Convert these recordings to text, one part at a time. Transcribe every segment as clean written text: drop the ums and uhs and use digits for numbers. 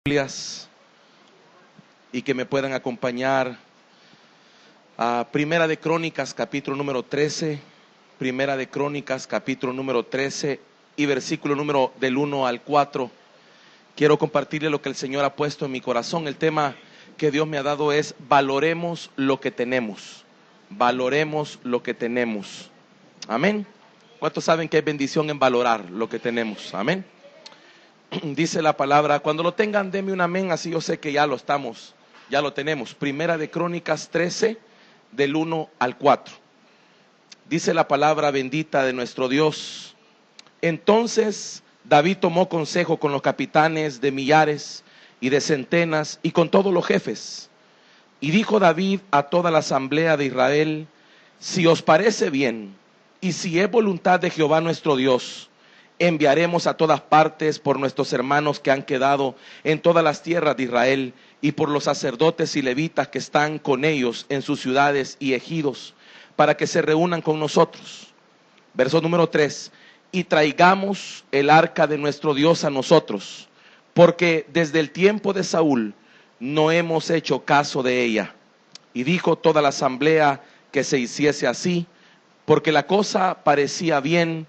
Biblias y que me puedan acompañar a Primera de Crónicas, capítulo número 13, Primera de Crónicas, capítulo número 13 y versículo número del 1 al 4. Quiero compartirle lo que el Señor ha puesto en mi corazón. El tema que Dios me ha dado es: valoremos lo que tenemos. Valoremos lo que tenemos. Amén. ¿Cuántos saben que hay bendición en valorar lo que tenemos? Amén. Dice la palabra, cuando lo tengan, denme un amén, así yo sé que ya lo tenemos. Primera de Crónicas 13, del 1 al 4. Dice la palabra bendita de nuestro Dios: entonces David tomó consejo con los capitanes de millares y de centenas y con todos los jefes. Y dijo David a toda la asamblea de Israel: si os parece bien, y si es voluntad de Jehová nuestro Dios, enviaremos a todas partes por nuestros hermanos que han quedado en todas las tierras de Israel, y por los sacerdotes y levitas que están con ellos en sus ciudades y ejidos, para que se reúnan con nosotros. Verso número 3: y traigamos el arca de nuestro Dios a nosotros, porque desde el tiempo de Saúl no hemos hecho caso de ella. Y dijo toda la asamblea que se hiciese así, porque la cosa parecía bien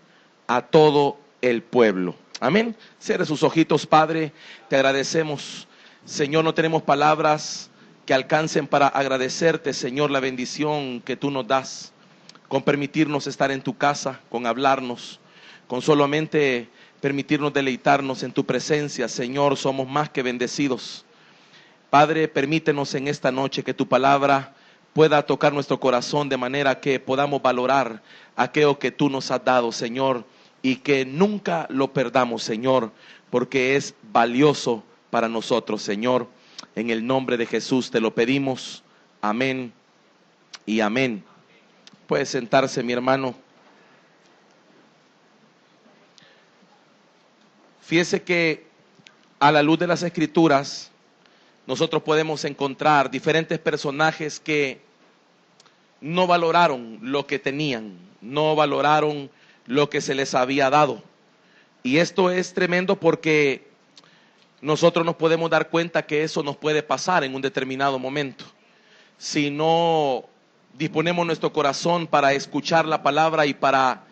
a todo el pueblo. Amén. Cierre sus ojitos, Padre. Te agradecemos, Señor. No tenemos palabras que alcancen para agradecerte, Señor, la bendición que tú nos das, con permitirnos estar en tu casa, con hablarnos, con solamente permitirnos deleitarnos en tu presencia. Señor, somos más que bendecidos. Padre, permítenos en esta noche que tu palabra pueda tocar nuestro corazón de manera que podamos valorar aquello que tú nos has dado, Señor, y que nunca lo perdamos, Señor, porque es valioso para nosotros, Señor. En el nombre de Jesús te lo pedimos. Amén y amén. Puede sentarse, mi hermano. Fíjese que a la luz de las Escrituras nosotros podemos encontrar diferentes personajes que no valoraron lo que tenían, no valoraron lo que se les había dado. Y esto es tremendo porque nosotros nos podemos dar cuenta que eso nos puede pasar en un determinado momento. Si no disponemos nuestro corazón para escuchar la palabra y para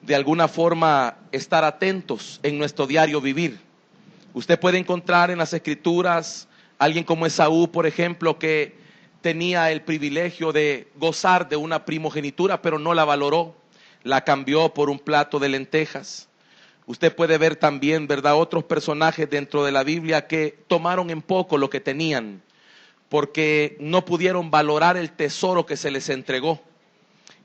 de alguna forma estar atentos en nuestro diario vivir. Usted puede encontrar en las Escrituras alguien como Esaú, por ejemplo, que tenía el privilegio de gozar de una primogenitura, pero no la valoró, la cambió por un plato de lentejas. Usted puede ver también, ¿verdad?, otros personajes dentro de la Biblia que tomaron en poco lo que tenían, porque no pudieron valorar el tesoro que se les entregó.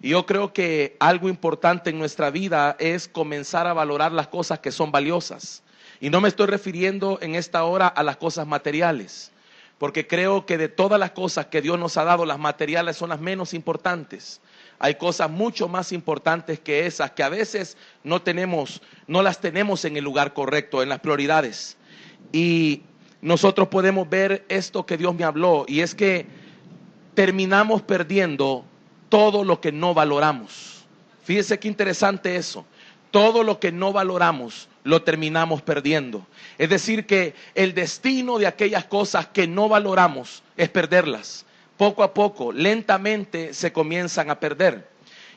Y yo creo que algo importante en nuestra vida es comenzar a valorar las cosas que son valiosas. Y no me estoy refiriendo en esta hora a las cosas materiales, porque creo que de todas las cosas que Dios nos ha dado, las materiales son las menos importantes. Hay cosas mucho más importantes que esas, que a veces no las tenemos en el lugar correcto, en las prioridades. Y nosotros podemos ver esto que Dios me habló, y es que terminamos perdiendo todo lo que no valoramos. Fíjese qué interesante eso. Todo lo que no valoramos lo terminamos perdiendo. Es decir, que el destino de aquellas cosas que no valoramos es perderlas. Poco a poco, lentamente se comienzan a perder.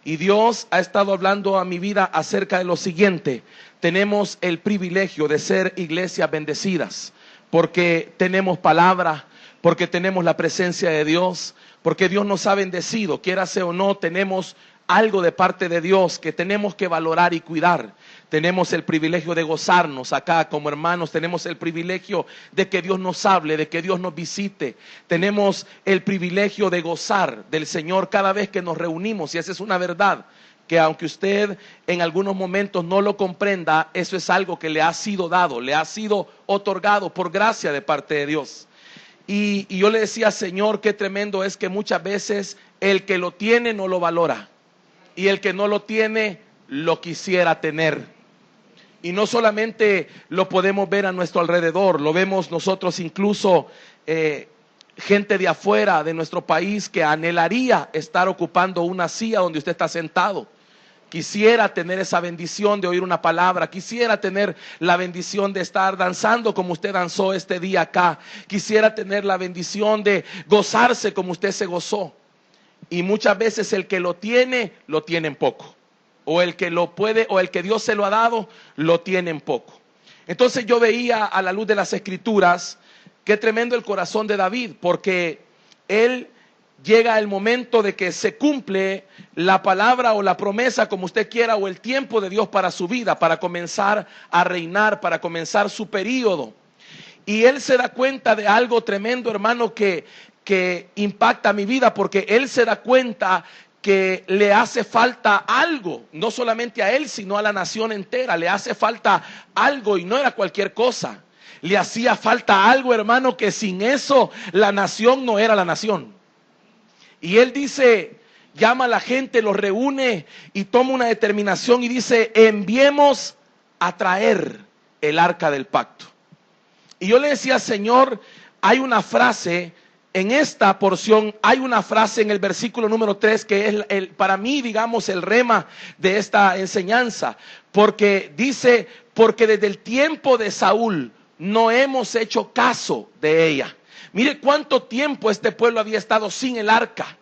Y Dios ha estado hablando a mi vida acerca de lo siguiente: tenemos el privilegio de ser iglesias bendecidas, porque tenemos palabra, porque tenemos la presencia de Dios, porque Dios nos ha bendecido, quiera sea o no, tenemos algo de parte de Dios que tenemos que valorar y cuidar. Tenemos el privilegio de gozarnos acá como hermanos, tenemos el privilegio de que Dios nos hable, de que Dios nos visite. Tenemos el privilegio de gozar del Señor cada vez que nos reunimos, y esa es una verdad que aunque usted en algunos momentos no lo comprenda, eso es algo que le ha sido dado, le ha sido otorgado por gracia de parte de Dios. Y yo le decía: Señor, qué tremendo es que muchas veces el que lo tiene no lo valora, y el que no lo tiene lo quisiera tener. Y no solamente lo podemos ver a nuestro alrededor, lo vemos nosotros incluso gente de afuera de nuestro país que anhelaría estar ocupando una silla donde usted está sentado, Quisiera tener esa bendición de oír una palabra. Quisiera tener la bendición de estar danzando como usted danzó este día acá. Quisiera tener la bendición de gozarse como usted se gozó. Y muchas veces el que lo tiene en poco. O el que lo puede, o el que Dios se lo ha dado, lo tiene en poco. Entonces yo veía a la luz de las Escrituras, qué tremendo el corazón de David, porque él llega el momento de que se cumple la palabra o la promesa, como usted quiera, o el tiempo de Dios para su vida, para comenzar a reinar, para comenzar su período. Y él se da cuenta de algo tremendo, hermano, que impacta mi vida, porque él se da cuenta que le hace falta algo, no solamente a él, sino a la nación entera. Le hace falta algo, y no era cualquier cosa. Le hacía falta algo, hermano, que sin eso la nación no era la nación. Y él dice, llama a la gente, los reúne y toma una determinación y dice, enviemos a traer el arca del pacto. Y yo le decía, Señor, hay una frase en esta porción, hay una frase en el versículo número 3 que es para mí, digamos, el rema de esta enseñanza. Porque dice, porque desde el tiempo de Saúl no hemos hecho caso de ella. Mire cuánto tiempo este pueblo había estado sin el arca.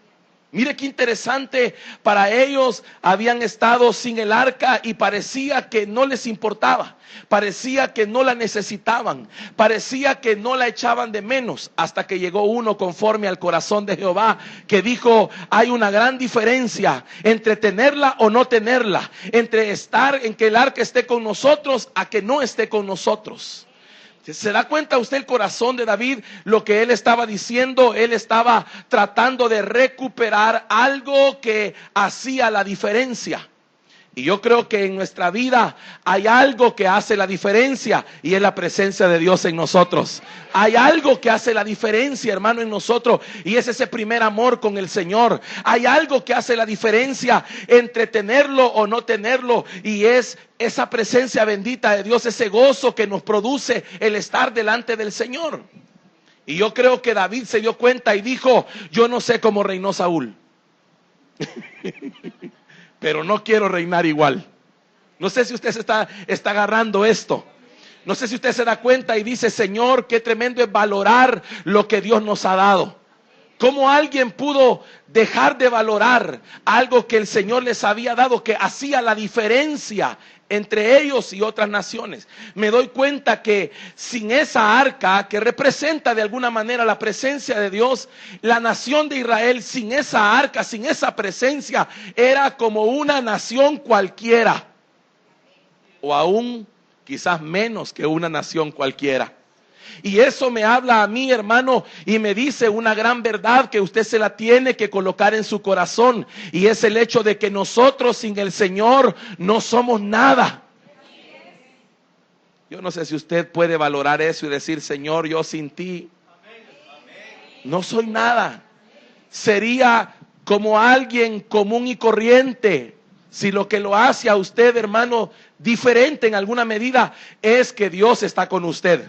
Mire qué interesante, para ellos habían estado sin el arca y parecía que no les importaba, parecía que no la necesitaban, parecía que no la echaban de menos, hasta que llegó uno conforme al corazón de Jehová que dijo, hay una gran diferencia entre tenerla o no tenerla, entre estar en que el arca esté con nosotros a que no esté con nosotros. ¿Se da cuenta usted el corazón de David? Lo que él estaba diciendo, él estaba tratando de recuperar algo que hacía la diferencia. Y yo creo que en nuestra vida hay algo que hace la diferencia y es la presencia de Dios en nosotros. Hay algo que hace la diferencia, hermano, en nosotros y es ese primer amor con el Señor. Hay algo que hace la diferencia entre tenerlo o no tenerlo y es esa presencia bendita de Dios, ese gozo que nos produce el estar delante del Señor. Y yo creo que David se dio cuenta y dijo, yo no sé cómo reinó Saúl. Pero no quiero reinar igual. No sé si usted está agarrando esto. No sé si usted se da cuenta y dice, Señor, qué tremendo es valorar lo que Dios nos ha dado. ¿Cómo alguien pudo dejar de valorar algo que el Señor les había dado, que hacía la diferencia entre ellos y otras naciones? Me doy cuenta que sin esa arca, que representa de alguna manera la presencia de Dios, la nación de Israel sin esa arca, sin esa presencia, era como una nación cualquiera. O aún quizás menos que una nación cualquiera. Y eso me habla a mí, hermano, y me dice una gran verdad que usted se la tiene que colocar en su corazón. Y es el hecho de que nosotros sin el Señor no somos nada. Yo no sé si usted puede valorar eso y decir, Señor, yo sin ti no soy nada. Sería como alguien común y corriente. Si lo que lo hace a usted, hermano, diferente en alguna medida, es que Dios está con usted.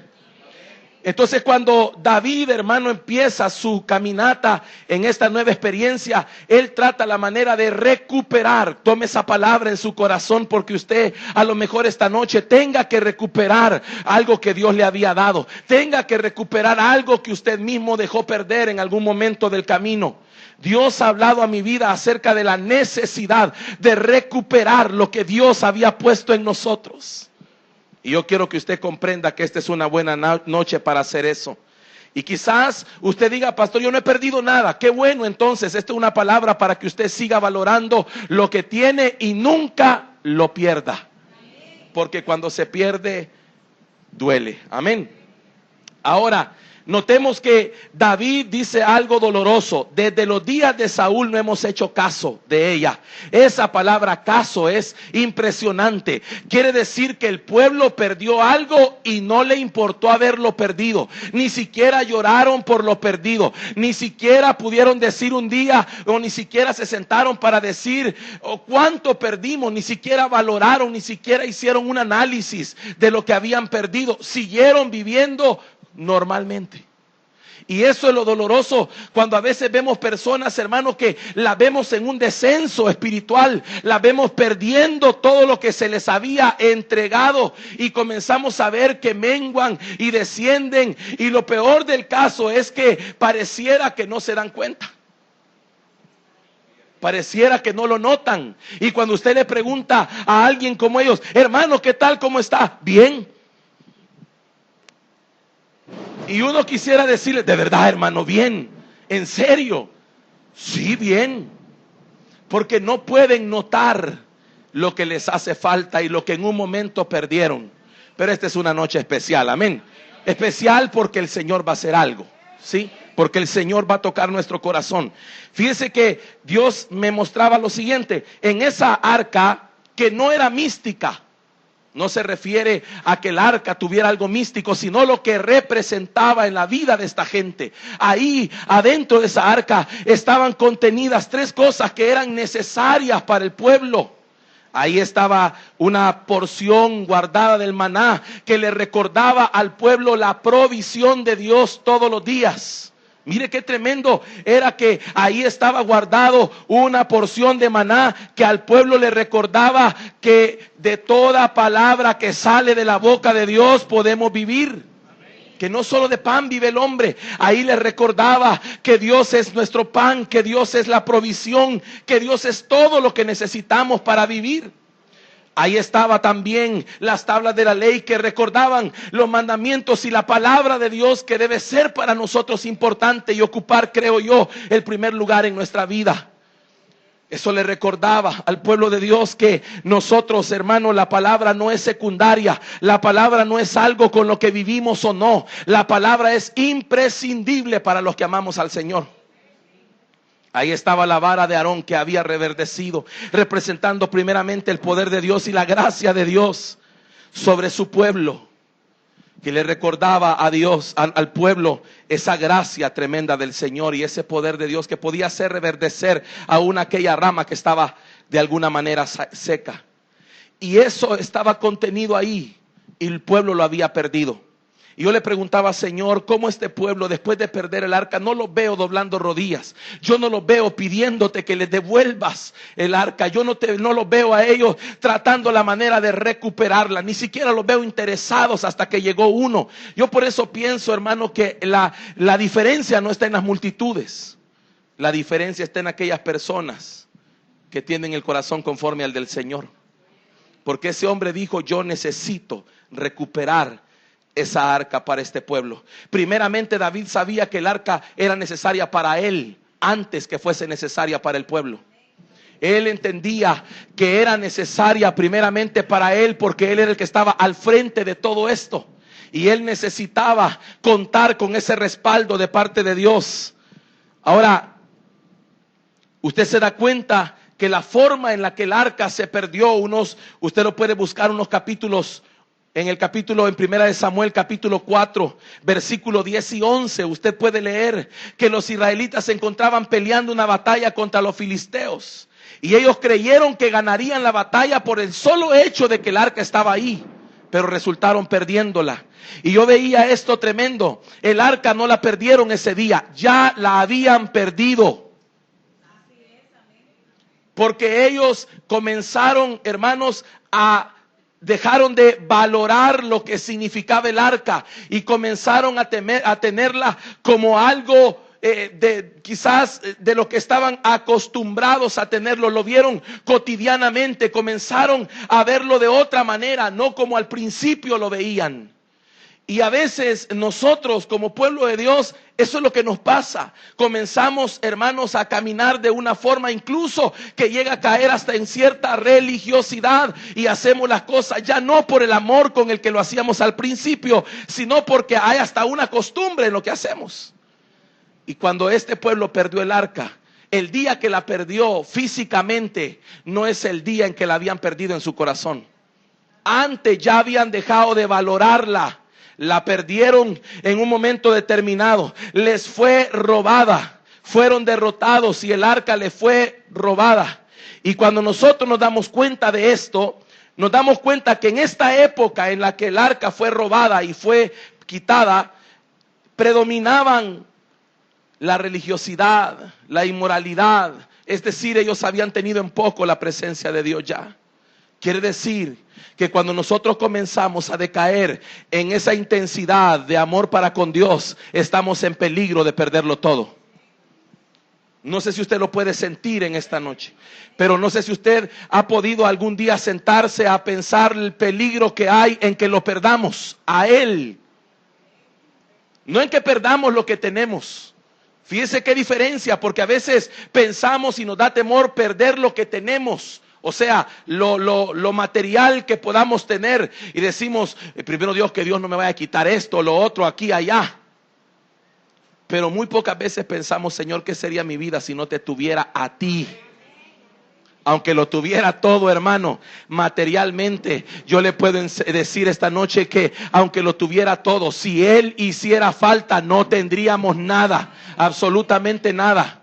Entonces cuando David, hermano, empieza su caminata en esta nueva experiencia, él trata la manera de recuperar. Tome esa palabra en su corazón porque usted a lo mejor esta noche tenga que recuperar algo que Dios le había dado. Tenga que recuperar algo que usted mismo dejó perder en algún momento del camino. Dios ha hablado a mi vida acerca de la necesidad de recuperar lo que Dios había puesto en nosotros. Y yo quiero que usted comprenda que esta es una buena noche para hacer eso. Y quizás usted diga, pastor, yo no he perdido nada. Qué bueno, entonces, esta es una palabra para que usted siga valorando lo que tiene y nunca lo pierda. Porque cuando se pierde, duele. Amén. Ahora, notemos que David dice algo doloroso. Desde los días de Saúl no hemos hecho caso de ella. Esa palabra caso es impresionante. Quiere decir que el pueblo perdió algo y no le importó haberlo perdido. Ni siquiera lloraron por lo perdido. Ni siquiera pudieron decir un día o ni siquiera se sentaron para decir cuánto perdimos. Ni siquiera valoraron, ni siquiera hicieron un análisis de lo que habían perdido. Siguieron viviendo normalmente. Y eso es lo doloroso cuando a veces vemos personas, hermanos, que las vemos en un descenso espiritual, las vemos perdiendo todo lo que se les había entregado y comenzamos a ver que menguan y descienden, y lo peor del caso es que pareciera que no se dan cuenta. Pareciera que no lo notan. Y cuando usted le pregunta a alguien como ellos, hermano, ¿qué tal? ¿Cómo está? Bien. Y uno quisiera decirle, de verdad, hermano, bien. ¿En serio? Sí, bien. Porque no pueden notar lo que les hace falta y lo que en un momento perdieron. Pero esta es una noche especial, amén. Especial porque el Señor va a hacer algo, ¿sí? Porque el Señor va a tocar nuestro corazón. Fíjese que Dios me mostraba lo siguiente. En esa arca que no era mística. No se refiere a que el arca tuviera algo místico, sino lo que representaba en la vida de esta gente. Ahí, adentro de esa arca, estaban contenidas 3 cosas que eran necesarias para el pueblo. Ahí estaba una porción guardada del maná que le recordaba al pueblo la provisión de Dios todos los días. Mire qué tremendo era que ahí estaba guardado una porción de maná que al pueblo le recordaba que de toda palabra que sale de la boca de Dios podemos vivir. Que no solo de pan vive el hombre. Ahí le recordaba que Dios es nuestro pan, que Dios es la provisión, que Dios es todo lo que necesitamos para vivir. Ahí estaba también las tablas de la ley que recordaban los mandamientos y la palabra de Dios, que debe ser para nosotros importante y ocupar, creo yo, el primer lugar en nuestra vida. Eso le recordaba al pueblo de Dios que nosotros, hermanos, la palabra no es secundaria. La palabra no es algo con lo que vivimos o no. La palabra es imprescindible para los que amamos al Señor. Ahí estaba la vara de Aarón que había reverdecido, representando primeramente el poder de Dios y la gracia de Dios sobre su pueblo, que le recordaba a Dios, al pueblo, esa gracia tremenda del Señor y ese poder de Dios que podía hacer reverdecer aún aquella rama que estaba de alguna manera seca. Y eso estaba contenido ahí y el pueblo lo había perdido. Y yo le preguntaba, Señor, ¿cómo este pueblo después de perder el arca? No los veo doblando rodillas. Yo no los veo pidiéndote que les devuelvas el arca. Yo no los veo a ellos tratando la manera de recuperarla. Ni siquiera los veo interesados hasta que llegó uno. Yo por eso pienso, hermano, que la diferencia no está en las multitudes. La diferencia está en aquellas personas que tienen el corazón conforme al del Señor. Porque ese hombre dijo, yo necesito recuperar esa arca para este pueblo. Primeramente David sabía que el arca era necesaria para él antes que fuese necesaria para el pueblo. Él entendía que era necesaria primeramente para él porque él era el que estaba al frente de todo esto. Y él necesitaba contar con ese respaldo de parte de Dios. Ahora, usted se da cuenta que la forma en la que el arca se perdió, usted lo puede buscar unos capítulos. En primera de Samuel, capítulo 4, versículo 10 y 11, usted puede leer que los israelitas se encontraban peleando una batalla contra los filisteos. Y ellos creyeron que ganarían la batalla por el solo hecho de que el arca estaba ahí, pero resultaron perdiéndola. Y yo veía esto tremendo. El arca no la perdieron ese día, ya la habían perdido. Porque ellos comenzaron, hermanos, dejaron de valorar lo que significaba el arca y comenzaron a tenerla como algo quizás de lo que estaban acostumbrados a tenerlo. Lo vieron cotidianamente, comenzaron a verlo de otra manera, no como al principio lo veían. Y a veces nosotros como pueblo de Dios, eso es lo que nos pasa. Comenzamos, hermanos, a caminar de una forma incluso que llega a caer hasta en cierta religiosidad y hacemos las cosas ya no por el amor con el que lo hacíamos al principio, sino porque hay hasta una costumbre en lo que hacemos. Y cuando este pueblo perdió el arca, el día que la perdió físicamente no es el día en que la habían perdido en su corazón. Antes ya habían dejado de valorarla. La perdieron en un momento determinado. Les fue robada. Fueron derrotados y el arca les fue robada. Y cuando nosotros nos damos cuenta de esto, nos damos cuenta que en esta época en la que el arca fue robada y fue quitada, predominaban la religiosidad, la inmoralidad. Es decir, ellos habían tenido en poco la presencia de Dios ya. Quiere decir que cuando nosotros comenzamos a decaer en esa intensidad de amor para con Dios, estamos en peligro de perderlo todo. No sé si usted lo puede sentir en esta noche, pero no sé si usted ha podido algún día sentarse a pensar el peligro que hay en que lo perdamos a Él. No en que perdamos lo que tenemos. Fíjese qué diferencia, porque a veces pensamos y nos da temor perder lo que tenemos. O sea, lo material que podamos tener. Y decimos, primero Dios, que Dios no me vaya a quitar esto, lo otro, aquí, allá. Pero muy pocas veces pensamos, Señor, ¿qué sería mi vida si no te tuviera a ti? Aunque lo tuviera todo, hermano, materialmente, yo le puedo decir esta noche que aunque lo tuviera todo, si Él hiciera falta, no tendríamos nada, absolutamente nada.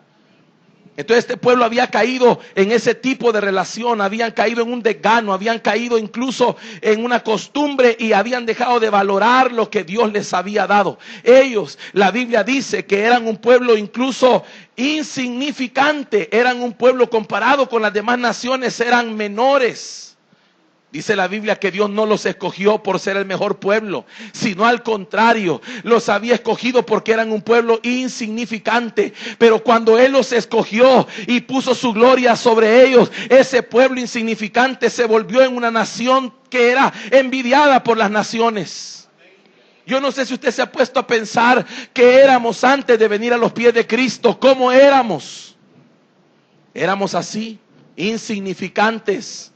Entonces este pueblo había caído en ese tipo de relación, habían caído en un desgano, habían caído incluso en una costumbre y habían dejado de valorar lo que Dios les había dado. Ellos, la Biblia dice que eran un pueblo incluso insignificante, eran un pueblo comparado con las demás naciones, eran menores. Dice la Biblia que Dios no los escogió por ser el mejor pueblo, sino al contrario, los había escogido porque eran un pueblo insignificante. Pero cuando Él los escogió y puso su gloria sobre ellos, ese pueblo insignificante se volvió en una nación que era envidiada por las naciones. Yo no sé si usted se ha puesto a pensar qué éramos antes de venir a los pies de Cristo, cómo éramos. Éramos así, insignificantes.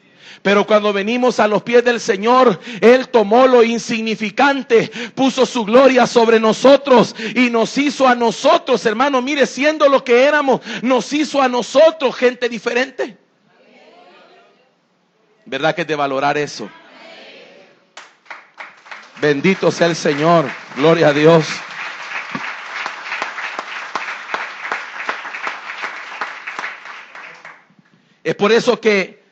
Pero cuando venimos a los pies del Señor, Él tomó lo insignificante, puso su gloria sobre nosotros y nos hizo a nosotros, hermano, mire, siendo lo que éramos, nos hizo a nosotros gente diferente. ¿Verdad que es de valorar eso? Bendito sea el Señor, gloria a Dios. Es por eso que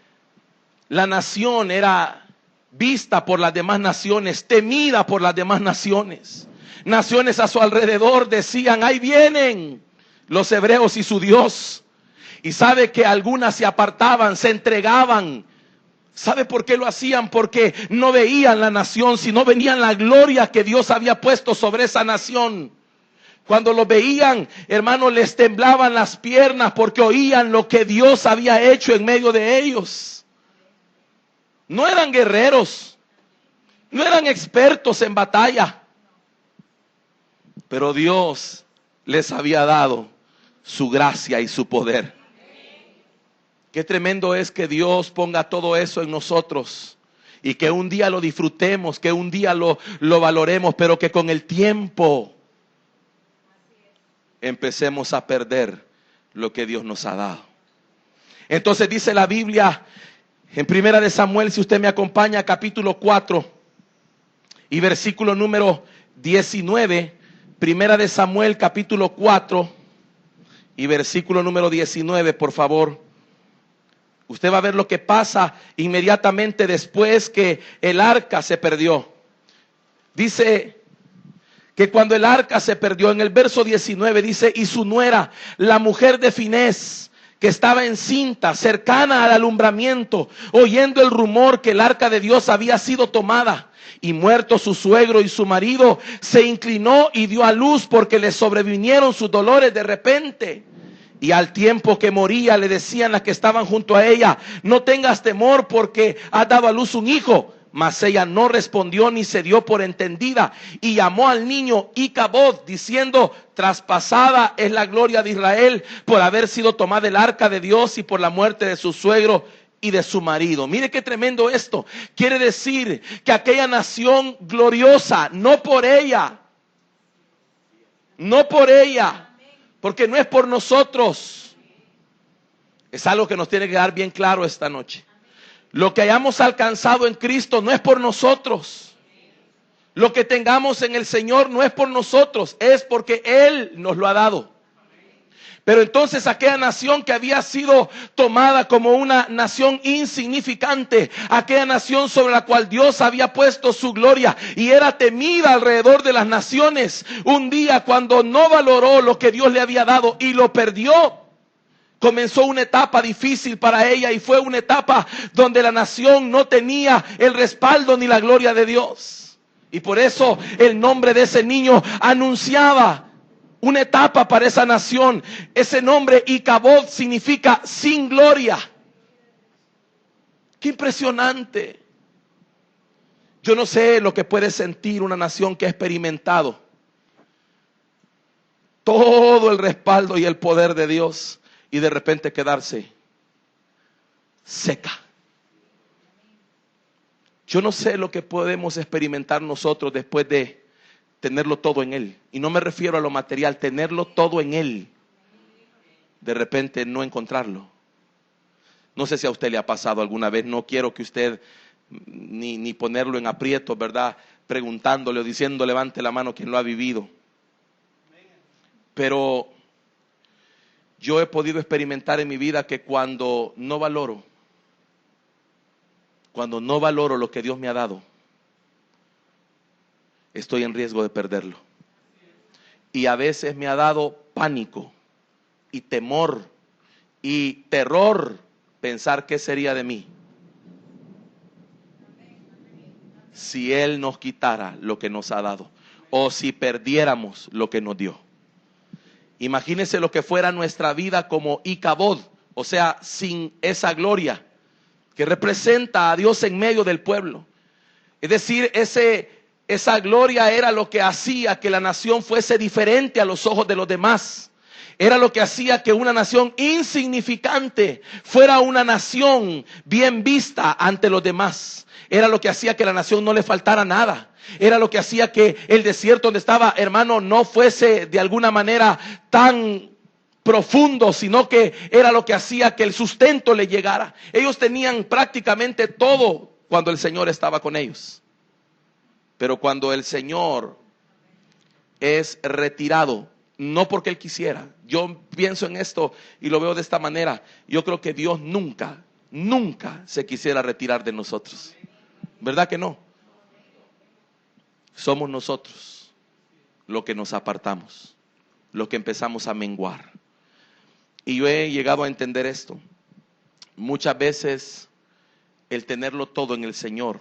la nación era vista por las demás naciones, temida por las demás naciones. Naciones a su alrededor decían, ahí vienen los hebreos y su Dios. Y sabe que algunas se apartaban, se entregaban. ¿Sabe por qué lo hacían? Porque no veían la nación, sino veían la gloria que Dios había puesto sobre esa nación. Cuando lo veían, hermanos, les temblaban las piernas porque oían lo que Dios había hecho en medio de ellos. No eran guerreros, no eran expertos en batalla, pero Dios les había dado su gracia y su poder. Qué tremendo es que Dios ponga todo eso en nosotros y que un día lo disfrutemos, que un día lo valoremos, pero que con el tiempo empecemos a perder lo que Dios nos ha dado. Entonces dice la Biblia en Primera de Samuel, si usted me acompaña, capítulo 4 y versículo número 19. Primera de Samuel, capítulo 4 y versículo número 19, por favor. Usted va a ver lo que pasa inmediatamente después que el arca se perdió. Dice que cuando el arca se perdió, en el verso 19 dice, y su nuera, la mujer de Finés, que estaba encinta, cercana al alumbramiento, oyendo el rumor que el arca de Dios había sido tomada, y muerto su suegro y su marido, se inclinó y dio a luz porque le sobrevinieron sus dolores de repente. Y al tiempo que moría le decían las que estaban junto a ella, no tengas temor porque has dado a luz un hijo. Mas ella no respondió ni se dio por entendida y llamó al niño Icabod, diciendo, traspasada es la gloria de Israel por haber sido tomada el arca de Dios y por la muerte de su suegro y de su marido. Mire qué tremendo esto. Quiere decir que aquella nación gloriosa, no por ella, porque no es por nosotros. Es algo que nos tiene que dar bien claro esta noche. Lo que hayamos alcanzado en Cristo no es por nosotros. Lo que tengamos en el Señor no es por nosotros, es porque Él nos lo ha dado. Pero entonces aquella nación que había sido tomada como una nación insignificante, aquella nación sobre la cual Dios había puesto su gloria y era temida alrededor de las naciones, un día cuando no valoró lo que Dios le había dado y lo perdió, comenzó una etapa difícil para ella y fue una etapa donde la nación no tenía el respaldo ni la gloria de Dios. Y por eso el nombre de ese niño anunciaba una etapa para esa nación. Ese nombre Icabod significa sin gloria. Qué impresionante. Yo no sé lo que puede sentir una nación que ha experimentado todo el respaldo y el poder de Dios y de repente quedarse seca. Yo no sé lo que podemos experimentar nosotros después de tenerlo todo en Él. Y no me refiero a lo material, tenerlo todo en Él. De repente no encontrarlo. No sé si a usted le ha pasado alguna vez. No quiero que usted ni ponerlo en aprieto, ¿verdad? Preguntándole o diciendo levante la mano quien lo ha vivido. Pero yo he podido experimentar en mi vida que cuando no valoro lo que Dios me ha dado, estoy en riesgo de perderlo. Y a veces me ha dado pánico y temor y terror pensar qué sería de mí si Él nos quitara lo que nos ha dado o si perdiéramos lo que nos dio. Imagínense lo que fuera nuestra vida como Icabod, o sea, sin esa gloria que representa a Dios en medio del pueblo. Es decir, esa gloria era lo que hacía que la nación fuese diferente a los ojos de los demás. Era lo que hacía que una nación insignificante fuera una nación bien vista ante los demás. Era lo que hacía que la nación no le faltara nada. Era lo que hacía que el desierto donde estaba, hermano, no fuese de alguna manera tan profundo, sino que era lo que hacía que el sustento le llegara. Ellos tenían prácticamente todo cuando el Señor estaba con ellos. Pero cuando el Señor es retirado, no porque Él quisiera, yo pienso en esto y lo veo de esta manera, yo creo que Dios nunca se quisiera retirar de nosotros. ¿Verdad que no? Somos nosotros los que nos apartamos, los que empezamos a menguar. Y yo he llegado a entender esto. Muchas veces el tenerlo todo en el Señor,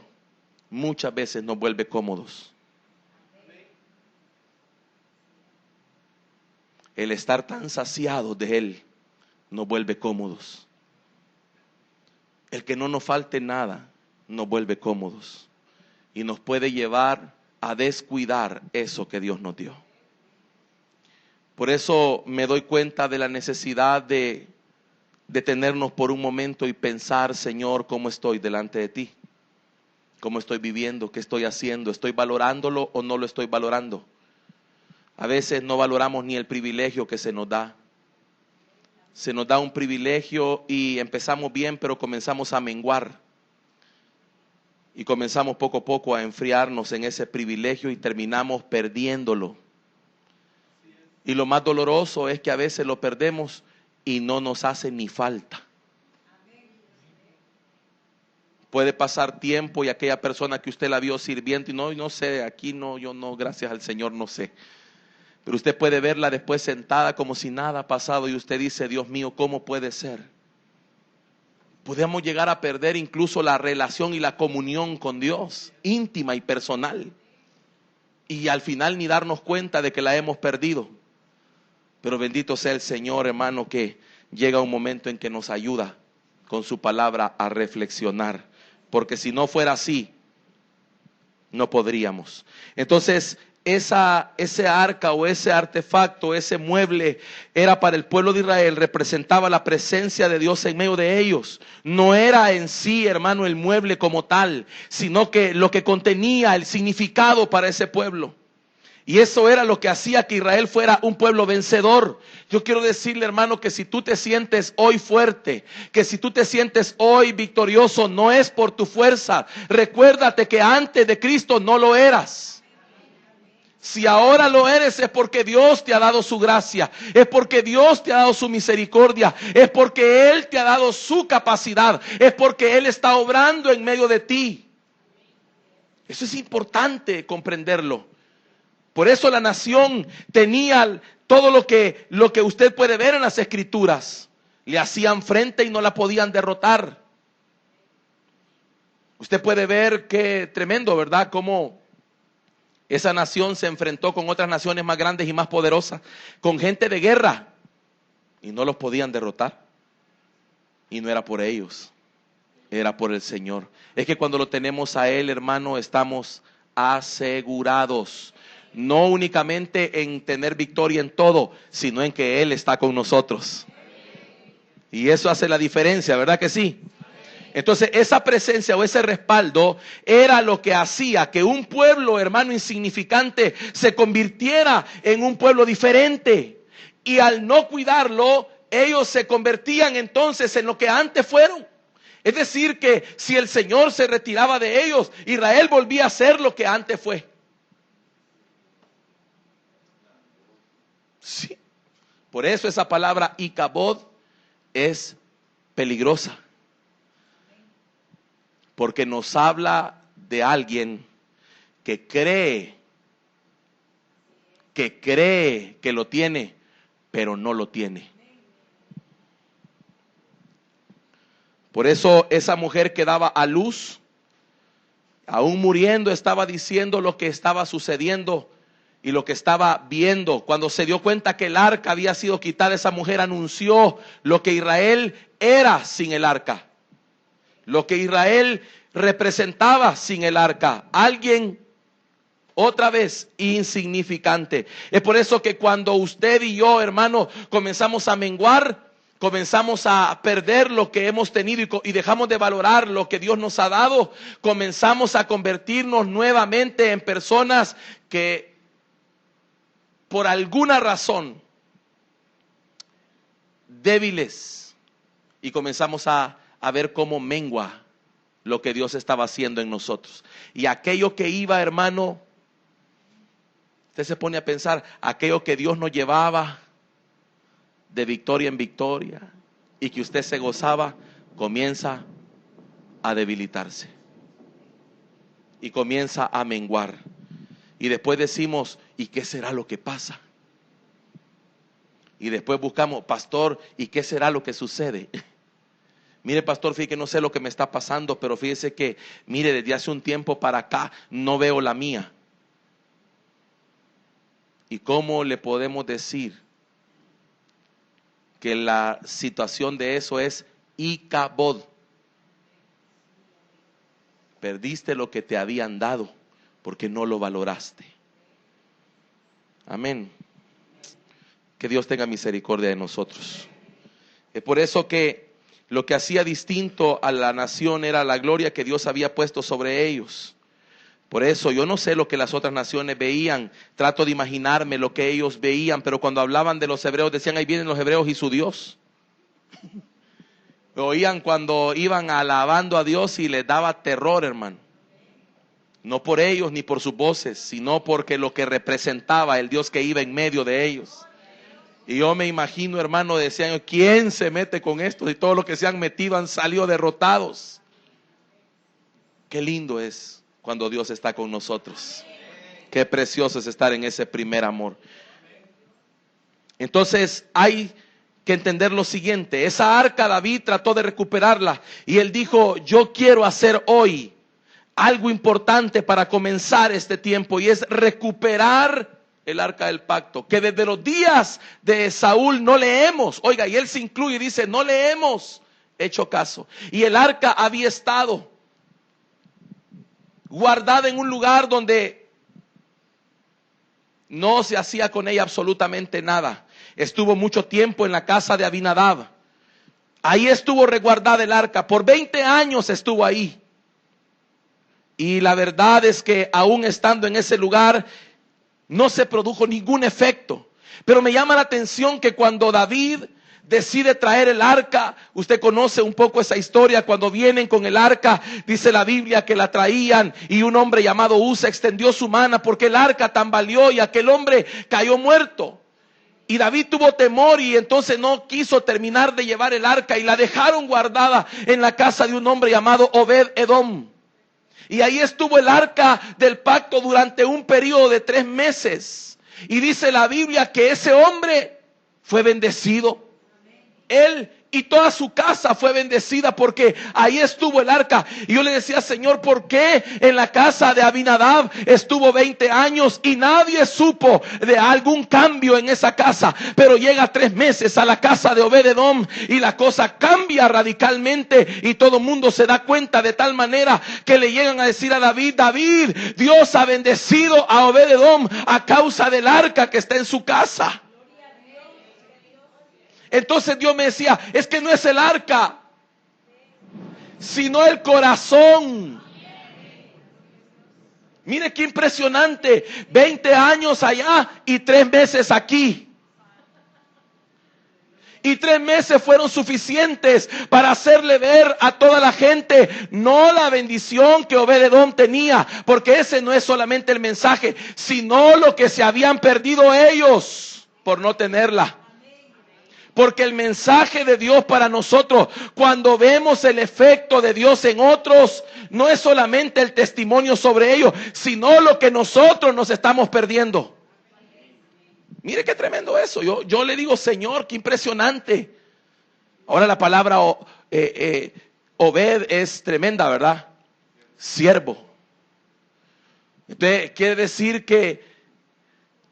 muchas veces nos vuelve cómodos. El estar tan saciados de Él nos vuelve cómodos. El que no nos falte nada nos vuelve cómodos y nos puede llevar a descuidar eso que Dios nos dio. Por eso me doy cuenta de la necesidad de detenernos por un momento y pensar, Señor, ¿cómo estoy delante de ti? ¿Cómo estoy viviendo? ¿Qué estoy haciendo? ¿Estoy valorándolo o no lo estoy valorando? A veces no valoramos ni el privilegio que se nos da. Se nos da un privilegio y empezamos bien, pero comenzamos a menguar. Y comenzamos poco a poco a enfriarnos en ese privilegio y terminamos perdiéndolo. Y lo más doloroso es que a veces lo perdemos y no nos hace ni falta. Puede pasar tiempo y aquella persona que usted la vio sirviendo y no sé, aquí no, yo no, gracias al Señor no sé. Pero usted puede verla después sentada como si nada ha pasado y usted dice, Dios mío, ¿cómo puede ser? Podemos llegar a perder incluso la relación y la comunión con Dios, íntima y personal. Y al final ni darnos cuenta de que la hemos perdido. Pero bendito sea el Señor, hermano, que llega un momento en que nos ayuda con su palabra a reflexionar. Porque si no fuera así, no podríamos. Entonces, ese arca o ese artefacto, ese mueble era para el pueblo de Israel, representaba la presencia de Dios en medio de ellos. No era en sí, hermano, el mueble como tal, sino que lo que contenía el significado para ese pueblo. Y eso era lo que hacía que Israel fuera un pueblo vencedor. Yo quiero decirle, hermano, que si tú te sientes hoy fuerte, que si tú te sientes hoy victorioso, no es por tu fuerza. Recuérdate que antes de Cristo no lo eras. Si ahora lo eres, es porque Dios te ha dado su gracia, es porque Dios te ha dado su misericordia, es porque Él te ha dado su capacidad, es porque Él está obrando en medio de ti. Eso es importante comprenderlo. Por eso la nación tenía todo lo que usted puede ver en las Escrituras. Le hacían frente y no la podían derrotar. Usted puede ver qué tremendo, ¿verdad? Cómo esa nación se enfrentó con otras naciones más grandes y más poderosas, con gente de guerra, y no los podían derrotar. Y no era por ellos, era por el Señor. Es que cuando lo tenemos a Él, hermano, estamos asegurados. No únicamente en tener victoria en todo, sino en que Él está con nosotros. Y eso hace la diferencia, ¿verdad que sí? Entonces esa presencia o ese respaldo era lo que hacía que un pueblo, hermano, insignificante se convirtiera en un pueblo diferente. Y al no cuidarlo, ellos se convertían entonces en lo que antes fueron. Es decir, que si el Señor se retiraba de ellos, Israel volvía a ser lo que antes fue. Sí. Por eso esa palabra Icabod es peligrosa. Porque nos habla de alguien que cree que lo tiene, pero no lo tiene. Por eso esa mujer que daba a luz, aún muriendo, estaba diciendo lo que estaba sucediendo y lo que estaba viendo. Cuando se dio cuenta que el arca había sido quitada, esa mujer anunció lo que Israel era sin el arca. Lo que Israel representaba sin el arca. Alguien, otra vez, insignificante. Es por eso que cuando usted y yo, hermano, comenzamos a menguar, comenzamos a perder lo que hemos tenido y dejamos de valorar lo que Dios nos ha dado, comenzamos a convertirnos nuevamente en personas que por alguna razón débiles, y comenzamos a ver cómo mengua lo que Dios estaba haciendo en nosotros. Y aquello que iba, hermano, usted se pone a pensar, aquello que Dios nos llevaba de victoria en victoria y que usted se gozaba, comienza a debilitarse y comienza a menguar. Y después decimos, ¿y qué será lo que pasa? Y después buscamos, pastor, ¿y qué será lo que sucede? Mire, pastor, fíjese que no sé lo que me está pasando, pero fíjese que, mire, desde hace un tiempo para acá no veo la mía. ¿Y cómo le podemos decir que la situación de eso es Icabod? Perdiste lo que te habían dado porque no lo valoraste. Amén. Que Dios tenga misericordia de nosotros. Es por eso que lo que hacía distinto a la nación era la gloria que Dios había puesto sobre ellos. Por eso yo no sé lo que las otras naciones veían, trato de imaginarme lo que ellos veían, pero cuando hablaban de los hebreos decían, ahí vienen los hebreos y su Dios. Oían cuando iban alabando a Dios y les daba terror, hermano. No por ellos ni por sus voces, sino porque lo que representaba el Dios que iba en medio de ellos. Y yo me imagino, hermano, decían, ¿quién se mete con esto? Y todos los que se han metido han salido derrotados. Qué lindo es cuando Dios está con nosotros. Qué precioso es estar en ese primer amor. Entonces hay que entender lo siguiente. Esa arca David trató de recuperarla. Y él dijo, yo quiero hacer hoy algo importante para comenzar este tiempo. Y es recuperar el arca del pacto, que desde los días de Saúl no le hemos, oiga, y él se incluye y dice, no le hemos hecho caso. Y el arca había estado guardada en un lugar donde no se hacía con ella absolutamente nada. Estuvo mucho tiempo en la casa de Abinadab. Ahí estuvo resguardada el arca, por 20 años estuvo ahí. Y la verdad es que aún estando en ese lugar, no se produjo ningún efecto. Pero me llama la atención que cuando David decide traer el arca. Usted conoce un poco esa historia. Cuando vienen con el arca, dice la Biblia que la traían y un hombre llamado Uza extendió su mano porque el arca tambaleó y aquel hombre cayó muerto. Y David tuvo temor y entonces no quiso terminar de llevar el arca y la dejaron guardada en la casa de un hombre llamado Obed Edom. Y ahí estuvo el arca del pacto durante un periodo de 3 meses. Y dice la Biblia que ese hombre fue bendecido. Él y toda su casa fue bendecida porque ahí estuvo el arca. Y yo le decía, Señor, ¿por qué en la casa de Abinadab estuvo 20 años y nadie supo de algún cambio en esa casa? Pero llega 3 meses a la casa de Obed-Edom y la cosa cambia radicalmente y todo el mundo se da cuenta de tal manera que le llegan a decir a David, David, Dios ha bendecido a Obed-Edom a causa del arca que está en su casa. Entonces Dios me decía, es que no es el arca, sino el corazón. Mire qué impresionante, 20 años allá y 3 meses aquí. Y 3 meses fueron suficientes para hacerle ver a toda la gente, no la bendición que Obed-Edom tenía, porque ese no es solamente el mensaje, sino lo que se habían perdido ellos por no tenerla. Porque el mensaje de Dios para nosotros, cuando vemos el efecto de Dios en otros, no es solamente el testimonio sobre ellos, sino lo que nosotros nos estamos perdiendo. Mire qué tremendo eso. Yo le digo, Señor, qué impresionante. Ahora la palabra Obed es tremenda, ¿verdad? Siervo. Entonces, quiere decir que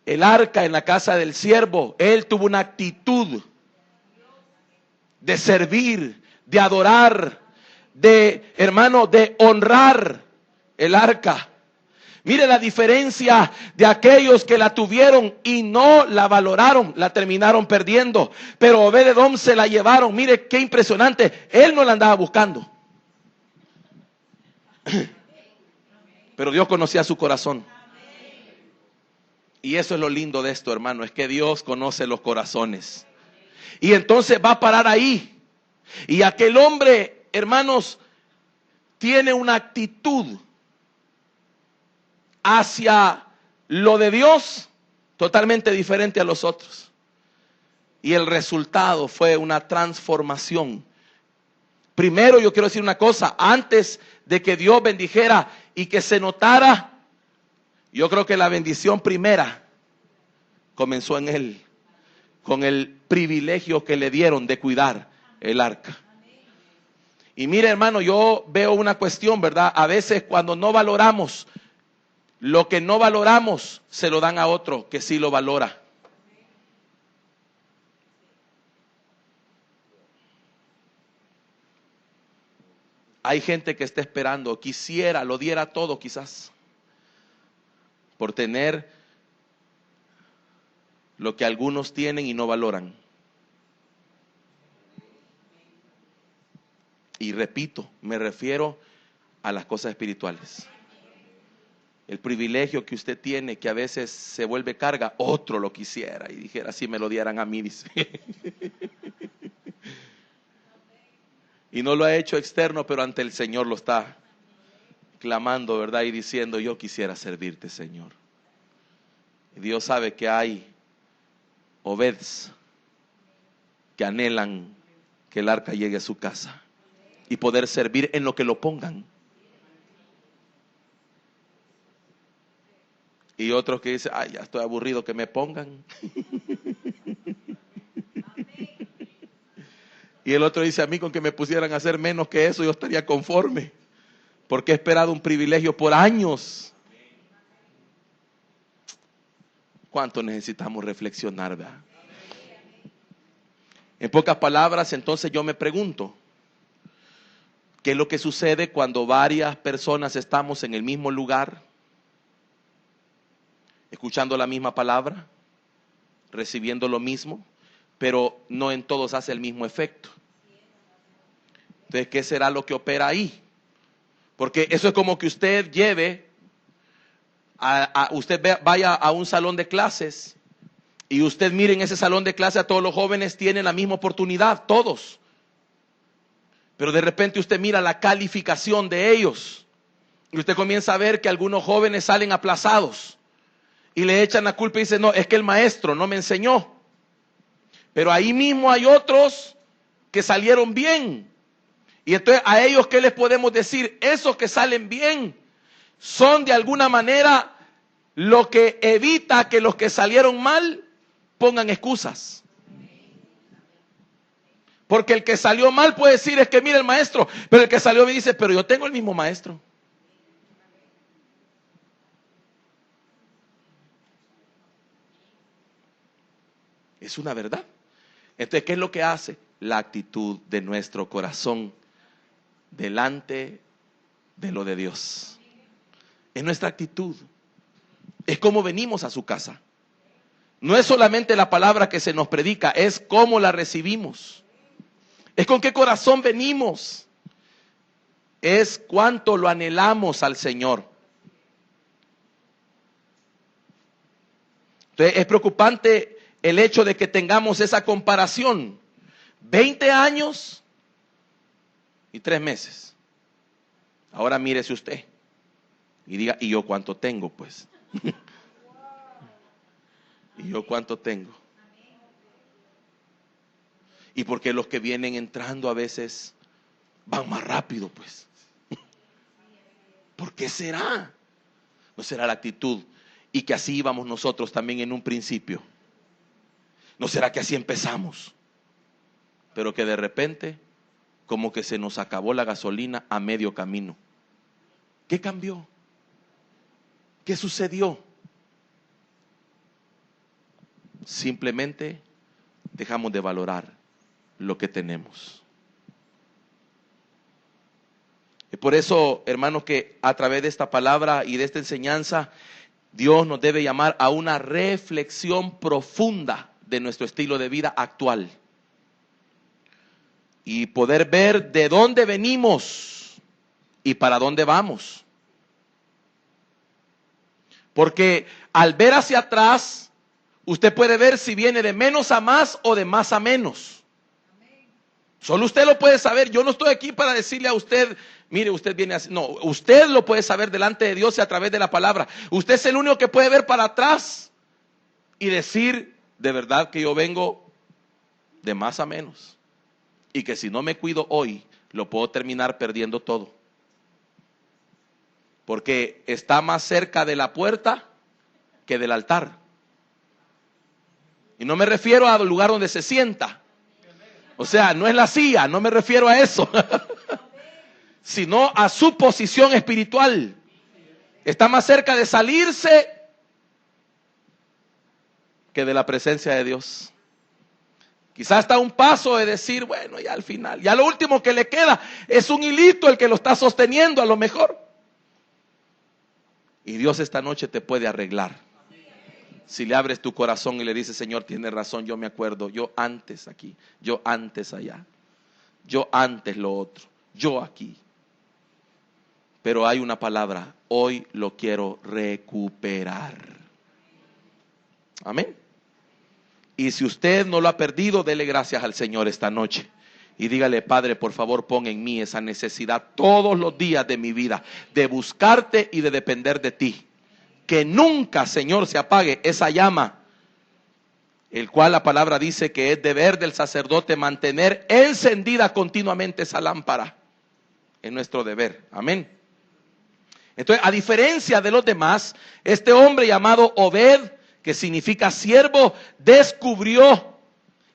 el arca en la casa del siervo, él tuvo una actitud de servir, de adorar, de, hermano, de honrar el arca. Mire la diferencia de aquellos que la tuvieron y no la valoraron, la terminaron perdiendo. Pero Obed-Edom se la llevaron. Mire qué impresionante. Él no la andaba buscando. Pero Dios conocía su corazón. Y eso es lo lindo de esto, hermano, es que Dios conoce los corazones. Y entonces va a parar ahí. Y aquel hombre, hermanos, tiene una actitud hacia lo de Dios totalmente diferente a los otros. Y el resultado fue una transformación. Primero yo quiero decir una cosa, antes de que Dios bendijera y que se notara, yo creo que la bendición primera comenzó en él, con el privilegio que le dieron de cuidar el arca. Y mire, hermano, yo veo una cuestión, ¿verdad? A veces cuando no valoramos, lo que no valoramos se lo dan a otro que sí lo valora. Hay gente que está esperando, quisiera, lo diera todo quizás, por tener lo que algunos tienen y no valoran. Y repito, me refiero a las cosas espirituales. El privilegio que usted tiene, que a veces se vuelve carga, otro lo quisiera y dijera, si me lo dieran a mí, dice. Y no lo ha hecho externo, pero ante el Señor lo está clamando, ¿verdad? Y diciendo, yo quisiera servirte, Señor. Y Dios sabe que hay Obeds que anhelan que el arca llegue a su casa y poder servir en lo que lo pongan. Y otros que dicen, ay, ya estoy aburrido que me pongan. Y el otro dice, a mí con que me pusieran a hacer menos que eso, yo estaría conforme. Porque he esperado un privilegio por años. ¿Cuánto necesitamos reflexionar, verdad? En pocas palabras, entonces yo me pregunto, ¿qué es lo que sucede cuando varias personas estamos en el mismo lugar, escuchando la misma palabra, recibiendo lo mismo, pero no en todos hace el mismo efecto? Entonces, ¿qué será lo que opera ahí? Porque eso es como que usted lleve, usted vaya a un salón de clases Y usted mire en ese salón de clase a todos los jóvenes tienen la misma oportunidad, todos. Pero de repente usted mira la calificación de ellos y usted comienza a ver que algunos jóvenes salen aplazados y le echan la culpa y dicen, no, es que el maestro no me enseñó. Pero ahí mismo hay otros que salieron bien. Y entonces a ellos, ¿qué les podemos decir? Esos que salen bien son de alguna manera lo que evita que los que salieron mal pongan excusas. Porque el que salió mal puede decir, es que mira el maestro, pero el que salió bien dice, pero yo tengo el mismo maestro. Es una verdad. Entonces, ¿qué es lo que hace? La actitud de nuestro corazón delante de lo de Dios. Es nuestra actitud. Es como venimos a su casa. No es solamente la palabra que se nos predica, es cómo la recibimos. Es con qué corazón venimos. Es cuánto lo anhelamos al Señor. Entonces, es preocupante el hecho de que tengamos esa comparación. 20 años y 3 meses. Ahora mírese usted y diga, ¿y yo cuánto tengo pues? ¿Y yo cuánto tengo? Y porque los que vienen entrando a veces van más rápido pues. ¿Por qué será? ¿No será la actitud? Y que así íbamos nosotros también en un principio. ¿No será que así empezamos? Pero que de repente como que se nos acabó la gasolina a medio camino. ¿Qué cambió? ¿Qué sucedió? Simplemente dejamos de valorar lo que tenemos. Y por eso, hermanos, que a través de esta palabra y de esta enseñanza, Dios nos debe llamar a una reflexión profunda de nuestro estilo de vida actual. Y poder ver de dónde venimos y para dónde vamos. Porque al ver hacia atrás, usted puede ver si viene de menos a más o de más a menos. Solo usted lo puede saber. Yo no estoy aquí para decirle a usted, mire, usted viene así. No, usted lo puede saber delante de Dios y a través de la palabra. Usted es el único que puede ver para atrás y decir, de verdad que yo vengo de más a menos. Y que si no me cuido hoy, lo puedo terminar perdiendo todo. Porque está más cerca de la puerta que del altar. Y no me refiero al lugar donde se sienta. O sea, no es la silla, no me refiero a eso. Sino a su posición espiritual. Está más cerca de salirse que de la presencia de Dios. Quizás está a un paso de decir, bueno, ya al final, ya lo último que le queda es un hilito el que lo está sosteniendo a lo mejor. Y Dios esta noche te puede arreglar. Si le abres tu corazón y le dices, Señor, tienes razón, yo me acuerdo, yo antes aquí, yo antes allá, yo antes lo otro, yo aquí. Pero hay una palabra, hoy lo quiero recuperar. Amén. Y si usted no lo ha perdido, dele gracias al Señor esta noche. Y dígale, Padre, por favor, pon en mí esa necesidad todos los días de mi vida, de buscarte y de depender de ti. Que nunca, Señor, se apague esa llama, el cual la palabra dice que es deber del sacerdote mantener encendida continuamente esa lámpara. Es nuestro deber. Amén. Entonces, a diferencia de los demás, este hombre llamado Obed, que significa siervo, descubrió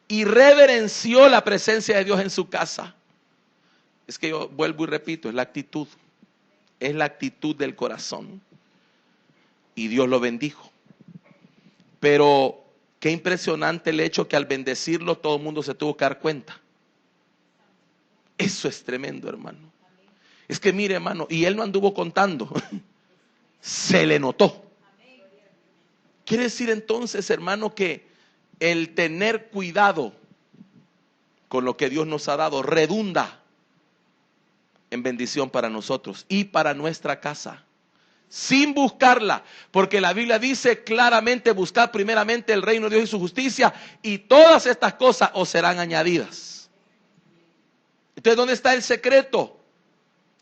y reverenció la presencia de Dios en su casa. Es que yo vuelvo y repito, es la actitud del corazón. Y Dios lo bendijo. Pero qué impresionante el hecho que al bendecirlo todo el mundo se tuvo que dar cuenta. Eso es tremendo, hermano. Es que mire, hermano, y él no anduvo contando. Se le notó. Quiere decir entonces, hermano, que el tener cuidado con lo que Dios nos ha dado redunda en bendición para nosotros y para nuestra casa. sin buscarla, porque la Biblia dice claramente: buscad primeramente el reino de Dios y su justicia, y todas estas cosas os serán añadidas. Entonces, ¿dónde está el secreto?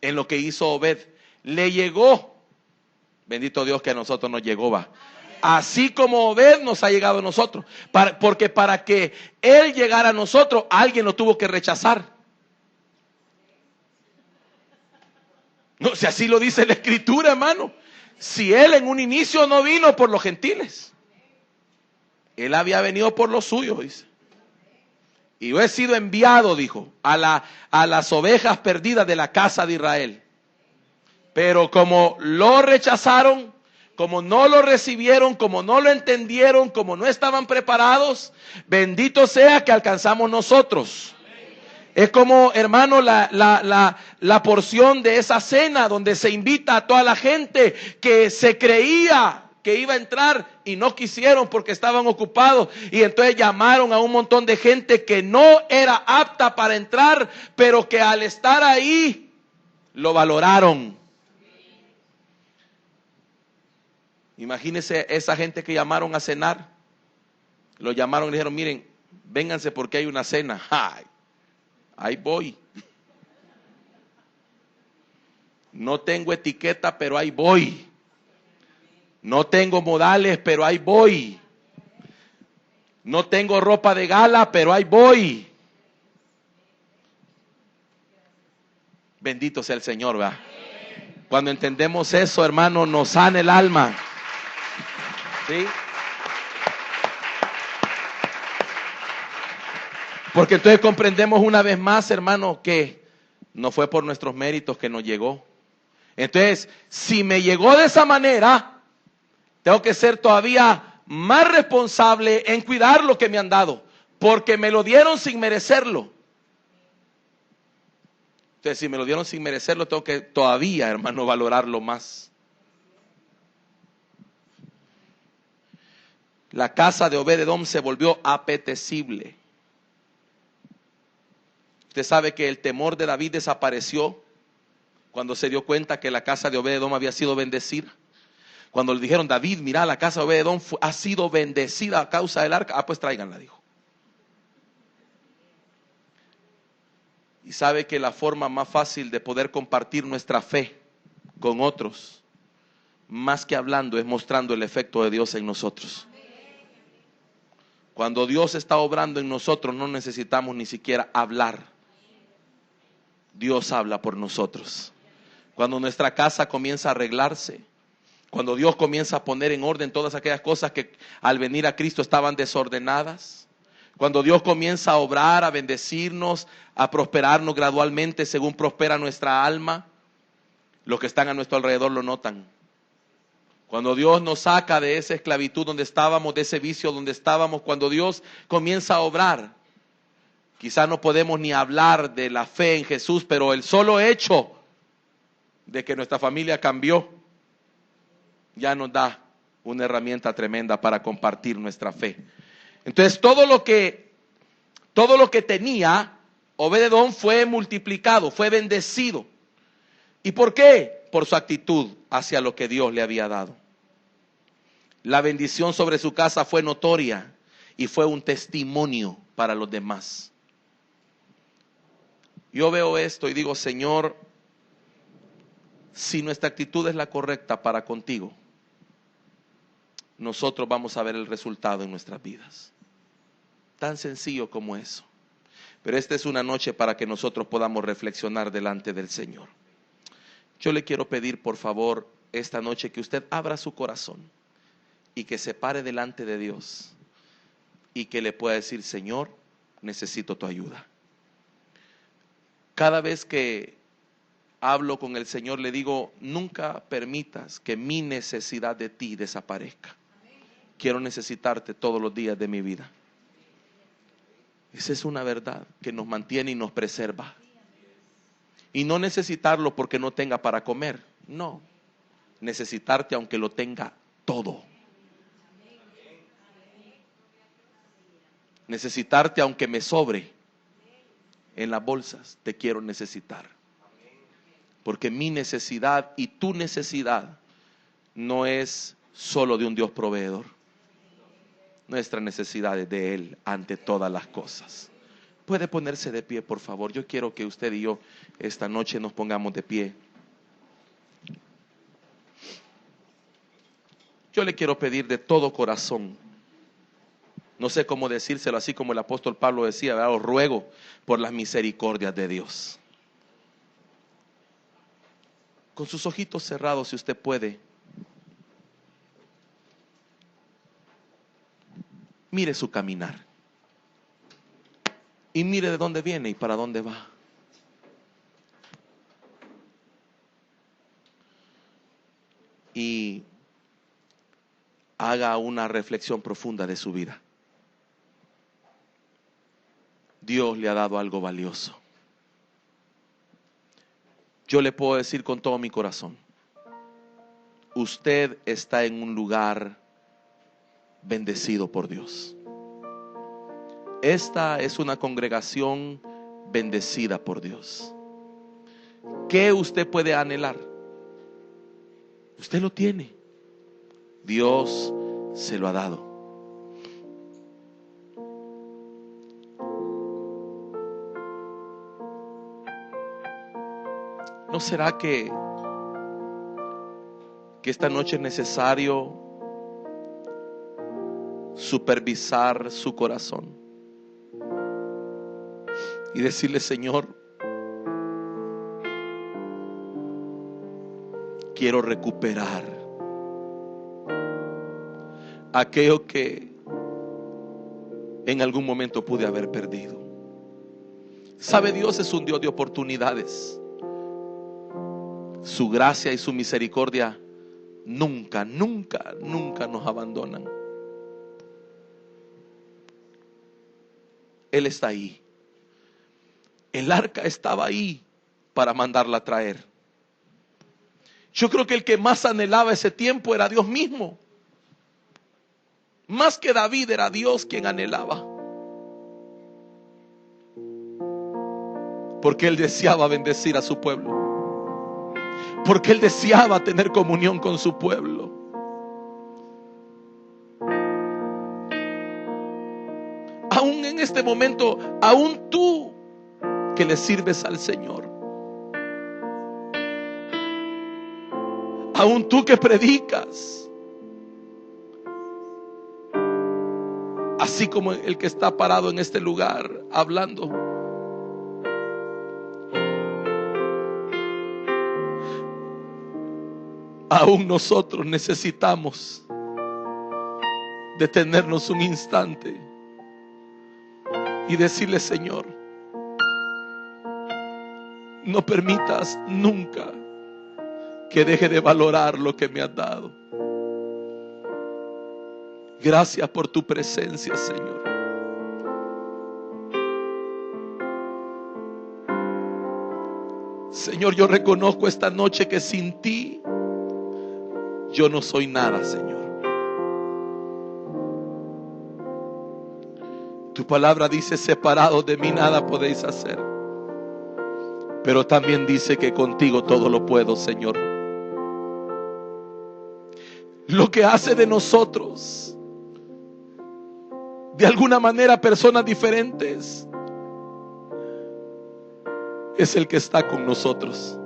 En lo que hizo Obed. Le llegó, bendito Dios, que a nosotros nos llegó, va. Así como Obed nos ha llegado a nosotros, porque para que él llegara a nosotros, alguien lo tuvo que rechazar. No, si así lo dice la Escritura, hermano. Si él en un inicio no vino por los gentiles, él había venido por los suyos, dice. Y yo he sido enviado, dijo, a las ovejas perdidas de la casa de Israel. Pero como lo rechazaron, como no lo recibieron, como no lo entendieron, como no estaban preparados, bendito sea que alcanzamos nosotros. Es como, hermano, la porción de esa cena donde se invita a toda la gente que se creía que iba a entrar y no quisieron porque estaban ocupados. Y entonces llamaron a un montón de gente que no era apta para entrar, pero que al estar ahí lo valoraron. Imagínense esa gente que llamaron a cenar. Lo llamaron y le dijeron: miren, vénganse porque hay una cena. ¡Ay! Ahí voy. No tengo etiqueta, pero ahí voy. No tengo modales, pero ahí voy. No tengo ropa de gala, pero ahí voy. Bendito sea el Señor, ¿verdad? Cuando entendemos eso, hermano, nos sana el alma. ¿Sí? Porque entonces comprendemos una vez más, hermano, que no fue por nuestros méritos que nos llegó. Entonces, si me llegó de esa manera, tengo que ser todavía más responsable en cuidar lo que me han dado, porque me lo dieron sin merecerlo. Entonces, si me lo dieron sin merecerlo, tengo que todavía, hermano, valorarlo más. La casa de Obed-Edom se volvió apetecible. Usted sabe que el temor de David desapareció cuando se dio cuenta que la casa de Obed-Edom había sido bendecida. Cuando le dijeron: David, mira, la casa de Obed-Edom ha sido bendecida a causa del arca. Ah, pues tráiganla, dijo. Y sabe que la forma más fácil de poder compartir nuestra fe con otros, más que hablando, es mostrando el efecto de Dios en nosotros. Cuando Dios está obrando en nosotros, no necesitamos ni siquiera hablar. Dios habla por nosotros. Cuando nuestra casa comienza a arreglarse, cuando Dios comienza a poner en orden todas aquellas cosas que al venir a Cristo estaban desordenadas, cuando Dios comienza a obrar, a bendecirnos, a prosperarnos gradualmente según prospera nuestra alma, los que están a nuestro alrededor lo notan. Cuando Dios nos saca de esa esclavitud donde estábamos, de ese vicio donde estábamos, cuando Dios comienza a obrar, quizás no podemos ni hablar de la fe en Jesús, pero el solo hecho de que nuestra familia cambió ya nos da una herramienta tremenda para compartir nuestra fe. Entonces todo lo que tenía Obed-Edom fue multiplicado, fue bendecido. ¿Y por qué? Por su actitud hacia lo que Dios le había dado. La bendición sobre su casa fue notoria y fue un testimonio para los demás. Yo veo esto y digo: Señor, si nuestra actitud es la correcta para contigo, nosotros vamos a ver el resultado en nuestras vidas. Tan sencillo como eso. Pero esta es una noche para que nosotros podamos reflexionar delante del Señor. Yo le quiero pedir, por favor, esta noche que usted abra su corazón y que se pare delante de Dios y que le pueda decir: Señor, necesito tu ayuda. Cada vez que hablo con el Señor le digo: nunca permitas que mi necesidad de ti desaparezca. Quiero necesitarte todos los días de mi vida. Esa es una verdad que nos mantiene y nos preserva. Y no necesitarlo porque no tenga para comer. No, necesitarte aunque lo tenga todo. Necesitarte aunque me sobre en las bolsas. Te quiero necesitar. Porque mi necesidad y tu necesidad no es solo de un Dios proveedor. Nuestra necesidad es de Él ante todas las cosas. Puede ponerse de pie, por favor. Yo quiero que usted y yo esta noche nos pongamos de pie. Yo le quiero pedir de todo corazón, no sé cómo decírselo, así como el apóstol Pablo decía, ¿verdad? Os ruego por las misericordias de Dios. Con sus ojitos cerrados, si usted puede, mire su caminar y mire de dónde viene y para dónde va. Y haga una reflexión profunda de su vida. Dios le ha dado algo valioso. Yo le puedo decir con todo mi corazón, usted está en un lugar bendecido por Dios. Esta es una congregación bendecida por Dios. ¿Qué usted puede anhelar? Usted lo tiene. Dios se lo ha dado. ¿No será que esta noche es necesario supervisar su corazón y decirle: Señor, quiero recuperar aquello que en algún momento pude haber perdido? Sabe, Dios es un Dios de oportunidades. Su gracia y su misericordia nunca, nunca, nunca nos abandonan. Él está ahí. El arca estaba ahí para mandarla a traer. Yo creo que el que más anhelaba ese tiempo era Dios mismo. Más que David, era Dios quien anhelaba. Porque Él deseaba bendecir a su pueblo. Porque Él deseaba tener comunión con su pueblo. Aún en este momento, aún tú que le sirves al Señor, aún tú que predicas, así como el que está parado en este lugar hablando, aún nosotros necesitamos detenernos un instante y decirle: Señor, no permitas nunca que deje de valorar lo que me has dado. Gracias por tu presencia, Señor. Señor, yo reconozco esta noche que sin ti yo no soy nada, Señor. Tu palabra dice: separados de mí nada podéis hacer. Pero también dice que contigo todo lo puedo, Señor. Lo que hace de nosotros, de alguna manera, personas diferentes, es el que está con nosotros.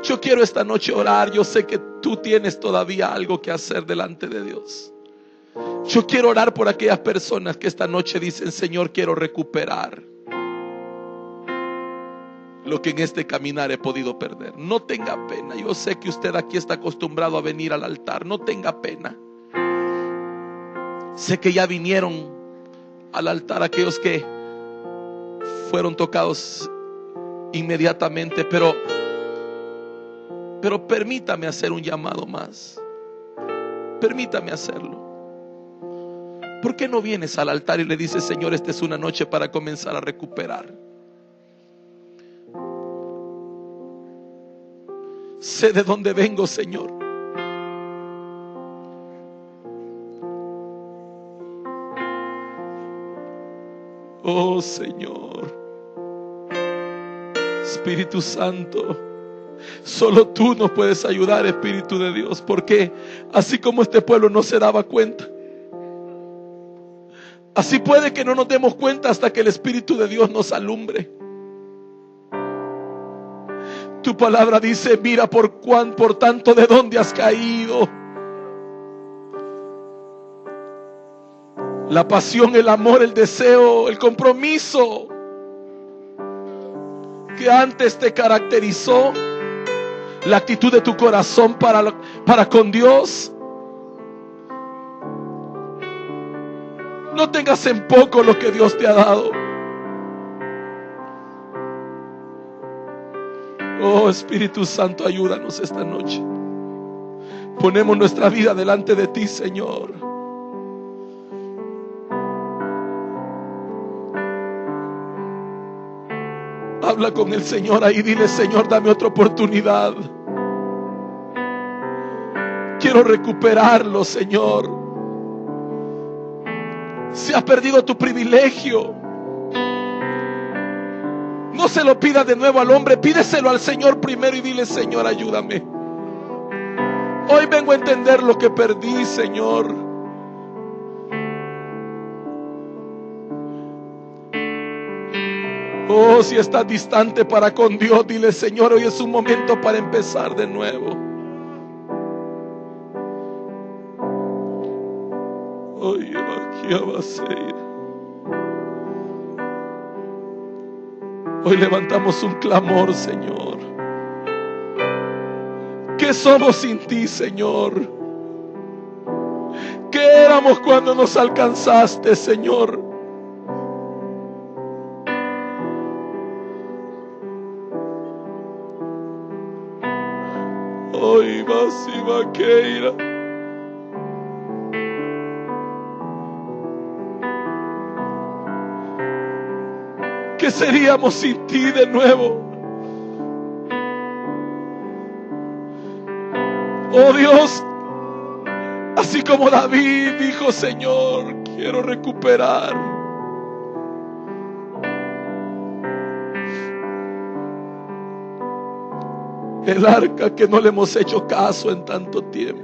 Yo quiero esta noche orar. Yo sé que tú tienes todavía algo que hacer delante de Dios. Yo quiero orar por aquellas personas que esta noche dicen: Señor, quiero recuperar lo que en este caminar he podido perder. No tenga pena. Yo sé que usted aquí está acostumbrado a venir al altar. No tenga pena. Sé que ya vinieron al altar aquellos que fueron tocados inmediatamente, pero permítame hacer un llamado más. Permítame hacerlo. ¿Por qué no vienes al altar y le dices: Señor, esta es una noche para comenzar a recuperar? Sé de dónde vengo, Señor. Oh, Señor. Espíritu Santo, Solo tú nos puedes ayudar, Espíritu de Dios, porque así como este pueblo no se daba cuenta, así puede que no nos demos cuenta hasta que el Espíritu de Dios nos alumbre. Tu palabra dice: mira por tanto de dónde has caído. La pasión, el amor, el deseo, el compromiso que antes te caracterizó, la actitud de tu corazón para con Dios. No tengas en poco lo que Dios te ha dado. Oh Espíritu Santo, ayúdanos esta noche. Ponemos nuestra vida delante de ti, Señor. Habla con el Señor ahí, dile: Señor, dame otra oportunidad. Quiero recuperarlo, Señor. Se ha perdido tu privilegio. No se lo pidas de nuevo al hombre, pídeselo al Señor primero y dile: Señor, ayúdame. Hoy vengo a entender lo que perdí, Señor. Oh, si estás distante para con Dios, dile: Señor, hoy es un momento para empezar de nuevo. Oye, aquí va a ser. Hoy levantamos un clamor, Señor. ¿Qué somos sin ti, Señor? ¿Qué éramos cuando nos alcanzaste, Señor? Hoy vas y vaqueira. ¿Qué seríamos sin ti de nuevo? Oh Dios, así como David dijo: Señor, quiero recuperar. El arca que no le hemos hecho caso en tanto tiempo.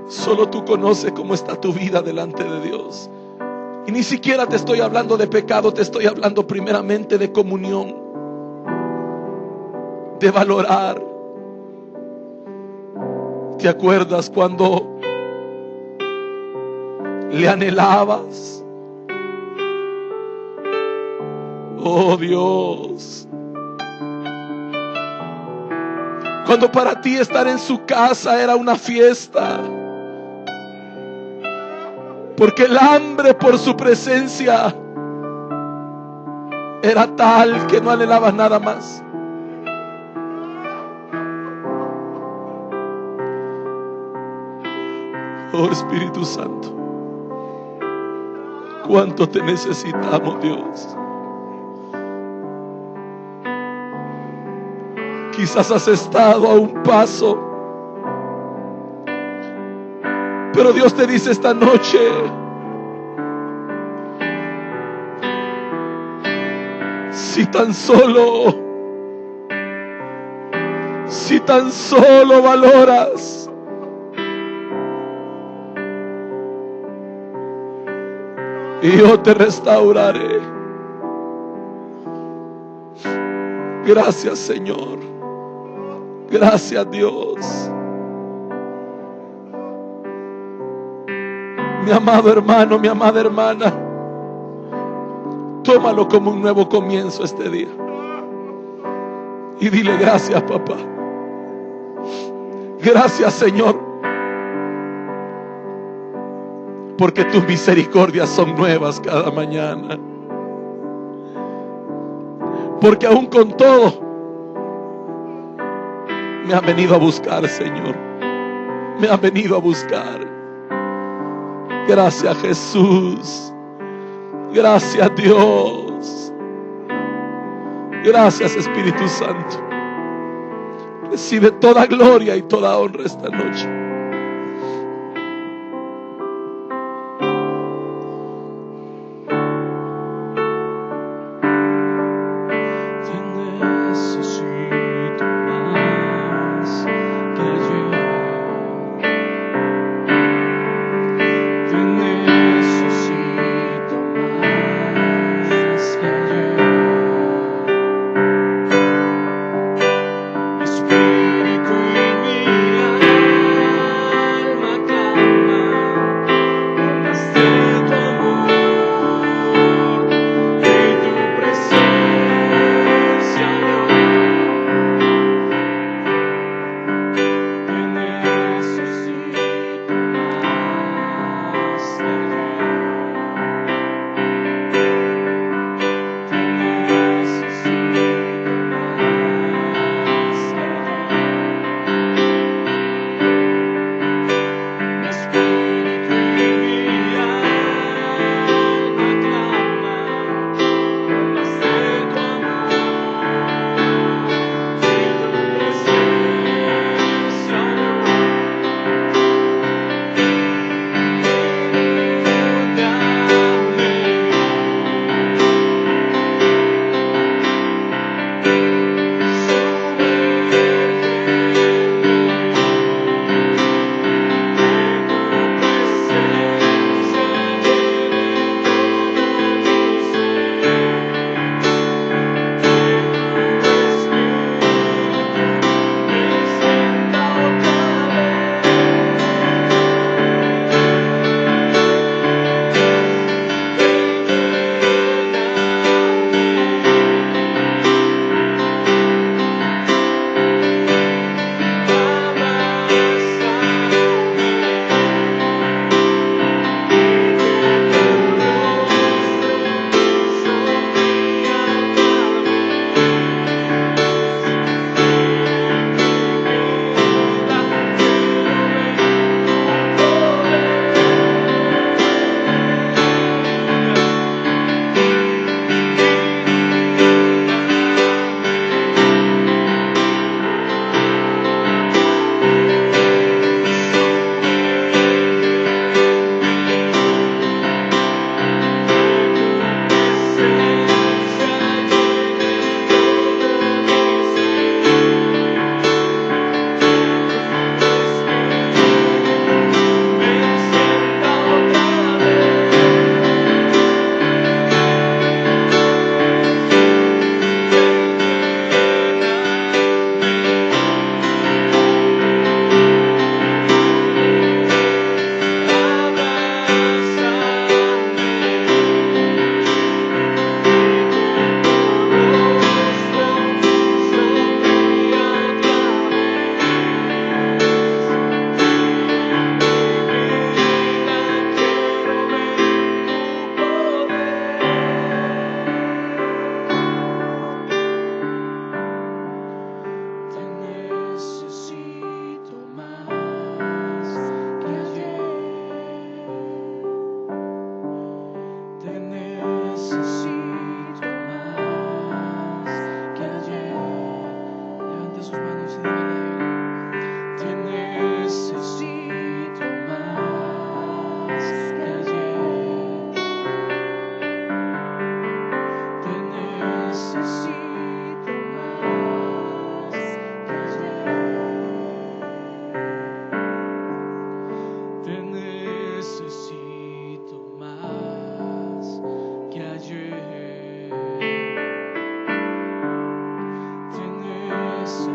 Solo tú conoces cómo está tu vida delante de Dios. Y ni siquiera te estoy hablando de pecado, te estoy hablando primeramente de comunión, de valorar. ¿Te acuerdas cuando le anhelabas? Oh Dios, cuando para ti estar en su casa era una fiesta, porque el hambre por su presencia era tal que no anhelabas nada más. Oh Espíritu Santo, cuánto te necesitamos, Dios. Quizás has estado a un paso, pero Dios te dice esta noche: si tan solo valoras, y yo te restauraré. Gracias, Señor. Gracias, Dios. Mi amado hermano, mi amada hermana, tómalo como un nuevo comienzo este día. Y dile: gracias, papá. Gracias, Señor. Porque tus misericordias son nuevas cada mañana. Porque aún con todo me han venido a buscar, Señor. Me han venido a buscar. Gracias, Jesús. Gracias, Dios. Gracias, Espíritu Santo. Recibe toda gloria y toda honra esta noche. necesito más que ayer. Te necesito